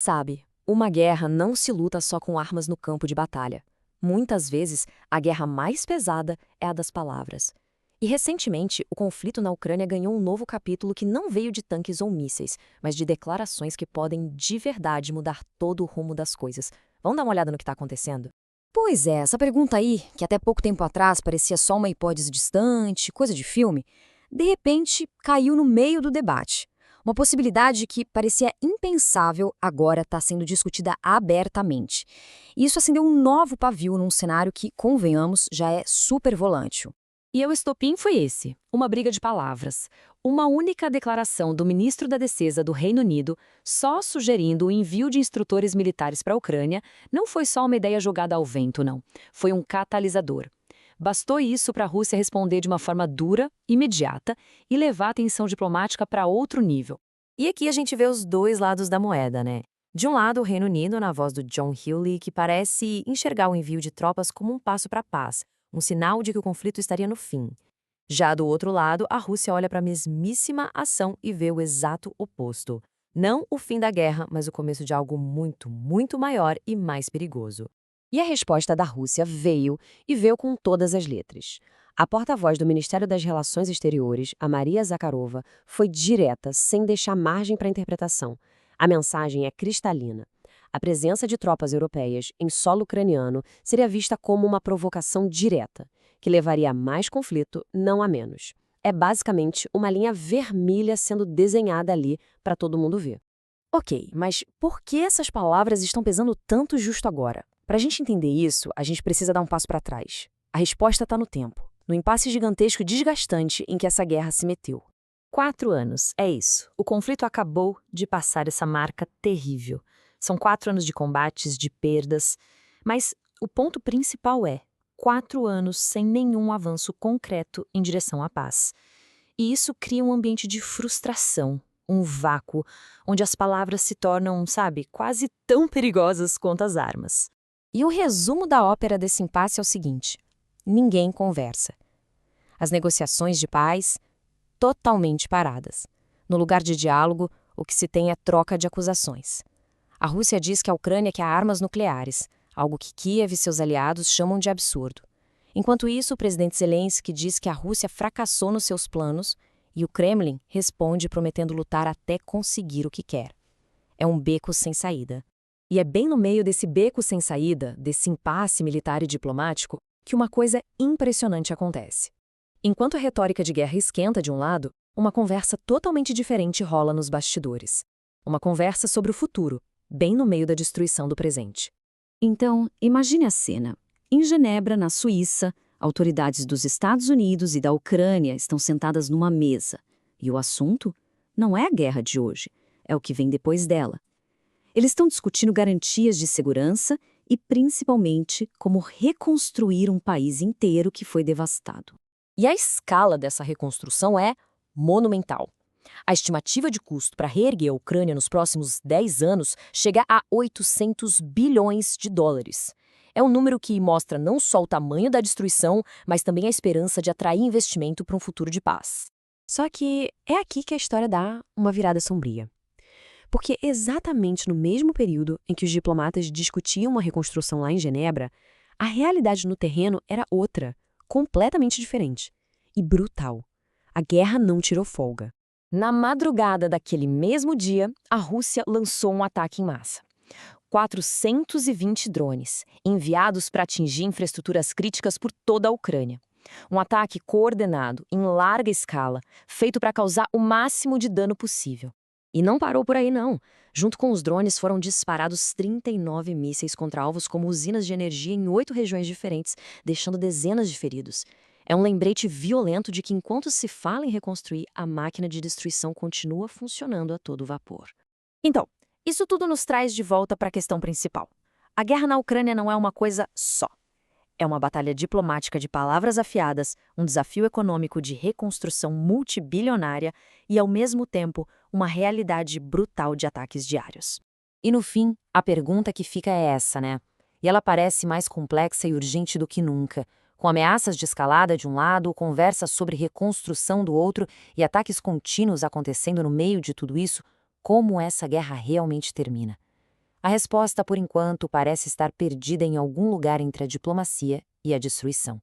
Sabe, uma guerra não se luta só com armas no campo de batalha. Muitas vezes, a guerra mais pesada é a das palavras. E recentemente, o conflito na Ucrânia ganhou um novo capítulo que não veio de tanques ou mísseis, mas de declarações que podem de verdade mudar todo o rumo das coisas. Vamos dar uma olhada no que está acontecendo? Pois é, essa pergunta aí, que até pouco tempo atrás parecia só uma hipótese distante, coisa de filme, de repente caiu no meio do debate. Uma possibilidade que parecia impensável agora está sendo discutida abertamente. E isso acendeu um novo pavio num cenário que, convenhamos, já é super volante. E o estopim foi esse, uma briga de palavras. Uma única declaração do ministro da Defesa do Reino Unido, só sugerindo o envio de instrutores militares para a Ucrânia, não foi só uma ideia jogada ao vento, não. Foi um catalisador. Bastou isso para a Rússia responder de uma forma dura, imediata, e levar a tensão diplomática para outro nível. E aqui a gente vê os dois lados da moeda, né? De um lado, o Reino Unido, na voz do John Healey, que parece enxergar o envio de tropas como um passo para a paz, um sinal de que o conflito estaria no fim. Já do outro lado, a Rússia olha para a mesmíssima ação e vê o exato oposto. Não o fim da guerra, mas o começo de algo muito, muito maior e mais perigoso. E a resposta da Rússia veio com todas as letras. A porta-voz do Ministério das Relações Exteriores, a Maria Zakharova, foi direta, sem deixar margem para interpretação. A mensagem é cristalina. A presença de tropas europeias em solo ucraniano seria vista como uma provocação direta, que levaria a mais conflito, não a menos. É basicamente uma linha vermelha sendo desenhada ali para todo mundo ver. Ok, mas por que essas palavras estão pesando tanto justo agora? Para a gente entender isso, a gente precisa dar um passo para trás. A resposta está no tempo, no impasse gigantesco e desgastante em que essa guerra se meteu. 4 anos, é isso. O conflito acabou de passar essa marca terrível. São 4 anos de combates, de perdas, mas o ponto principal é 4 anos sem nenhum avanço concreto em direção à paz. E isso cria um ambiente de frustração, um vácuo, onde as palavras se tornam, sabe, quase tão perigosas quanto as armas. E o resumo da ópera desse impasse é o seguinte: ninguém conversa. As negociações de paz, totalmente paradas. No lugar de diálogo, o que se tem é troca de acusações. A Rússia diz que a Ucrânia quer armas nucleares, algo que Kiev e seus aliados chamam de absurdo. Enquanto isso, o presidente Zelensky diz que a Rússia fracassou nos seus planos e o Kremlin responde prometendo lutar até conseguir o que quer. É um beco sem saída. E é bem no meio desse beco sem saída, desse impasse militar e diplomático, que uma coisa impressionante acontece. Enquanto a retórica de guerra esquenta de um lado, uma conversa totalmente diferente rola nos bastidores. Uma conversa sobre o futuro, bem no meio da destruição do presente. Então, imagine a cena. Em Genebra, na Suíça, autoridades dos Estados Unidos e da Ucrânia estão sentadas numa mesa. E o assunto não é a guerra de hoje, é o que vem depois dela. Eles estão discutindo garantias de segurança e, principalmente, como reconstruir um país inteiro que foi devastado. E a escala dessa reconstrução é monumental. A estimativa de custo para reerguer a Ucrânia nos próximos 10 anos chega a 800 bilhões de dólares. É um número que mostra não só o tamanho da destruição, mas também a esperança de atrair investimento para um futuro de paz. Só que é aqui que a história dá uma virada sombria. Porque exatamente no mesmo período em que os diplomatas discutiam uma reconstrução lá em Genebra, a realidade no terreno era outra, completamente diferente e brutal. A guerra não tirou folga. Na madrugada daquele mesmo dia, a Rússia lançou um ataque em massa. 420 drones, enviados para atingir infraestruturas críticas por toda a Ucrânia. Um ataque coordenado, em larga escala, feito para causar o máximo de dano possível. E não parou por aí, não. Junto com os drones foram disparados 39 mísseis contra alvos como usinas de energia em 8 regiões diferentes, deixando dezenas de feridos. É um lembrete violento de que enquanto se fala em reconstruir, a máquina de destruição continua funcionando a todo vapor. Então, isso tudo nos traz de volta para a questão principal. A guerra na Ucrânia não é uma coisa só. É uma batalha diplomática de palavras afiadas, um desafio econômico de reconstrução multibilionária e, ao mesmo tempo, uma realidade brutal de ataques diários. E, no fim, a pergunta que fica é essa, né? E ela parece mais complexa e urgente do que nunca, com ameaças de escalada de um lado, conversas sobre reconstrução do outro e ataques contínuos acontecendo no meio de tudo isso. Como essa guerra realmente termina? A resposta, por enquanto, parece estar perdida em algum lugar entre a diplomacia e a destruição.